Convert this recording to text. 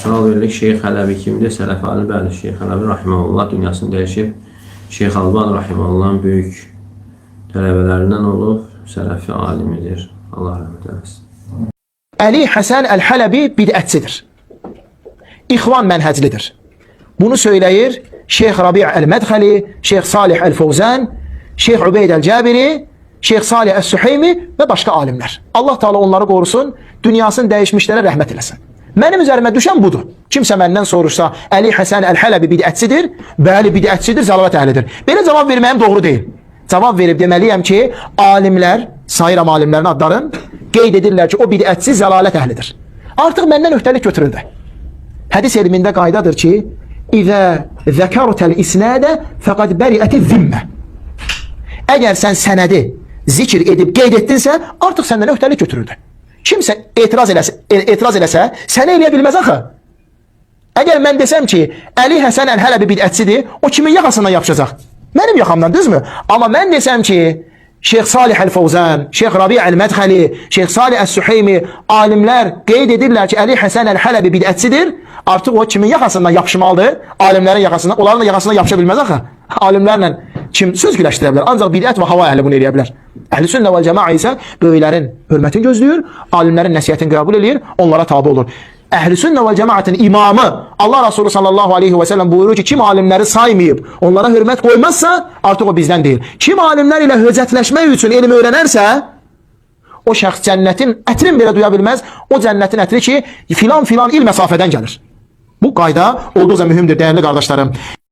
Sual verilir, Şeyx Hələbi kimdir? Sələfi alim, bəli, Şeyx Hələbi rahimehullah dünyasını dəyişib. Şeyx Alban rahimehullahın böyük tələbələrindən olub, sələfi alimidir. Allah rəhmət eləsin. Əli Həsən Əl-Hələbi bidətçidir. İxvan mənhəclidir. Bunu söyləyir Şeyx Rabi' Əl-Mədxəli, Şeyx Salih Əl-Fovzən, Şeyx Ubeyd Əl-Cəbiri, Şeyx Salih Əs-Süheymi və başqa alimlər. Allah Teala onları qorusun, dünyasını dəyişmişlərə rəhmət eləsin. Mənim üzərimə düşən budur. Kimsə məndən soruşsa, Əli Həsən Əl-Hələbi bidətçidir, bəli bidətçidir, zəlalət əhlidir. Belə cavab verməyim doğru deyil. Cavab verib deməliyəm ki, alimlər, sayıram alimlərin adların, qeyd edirlər ki, o bidətçi zəlalət əhlidir. Artıq məndən öhdəlik götürüldü. Hədis elmində qaydadır ki, İzə zəkərtəl isnədə fəqəd bəriəti zimmə. Əgər sən sənədi zikr edib qeyd etdinsə, artıq səndən öhdəlik götürüldü. Kimsə etiraz eləsə, səni eləyə bilməz axı. Əgər mən desəm ki, Əli Həsən Əl-Hələbi bidətçidir, o kimin yaxasından yapışacaq? Mənim yaxamdan, düzmü? Amma mən desəm ki, Şeyx Salih Əl-Fovzən, Şeyx Rabi' Əl-Mədxəli, Şeyx Salih Əs-Süheymi alimlər qeyd edirlər ki, Əli Həsən Əl-Hələbi bidətçidir, artıq o kimin yaxasından yapışmalıdır? Alimlərin yaxasından, onların yaxasından yapışa bilməz axı. Alimlərlə kim söz güləşdirə bilər? Ancaq bidət və hava əhli bunu eləyə bilər. Əhl-i sünnə vəl cəmaə isə böyüklərin hörmətini gözləyir, alimlərin nəsihətini qəbul edir, onlara tabi olur. Əhl-i sünnə vəl cəmaətin imamı Allah Resulü sallallahu aleyhi və səlləm buyurur ki, kim alimləri saymayıb, onlara hörmət qoymazsa, artıq o bizdən deyil. Kim alimlər ilə höcətləşmək üçün elm öyrənərsə, o şəxs cənnətin ətrini belə duya bilməz, o cənnətin ətri ki, filan il məsafədən gəlir. Bu qayda olduqca mühümdür, dəyərli qardaşlarım.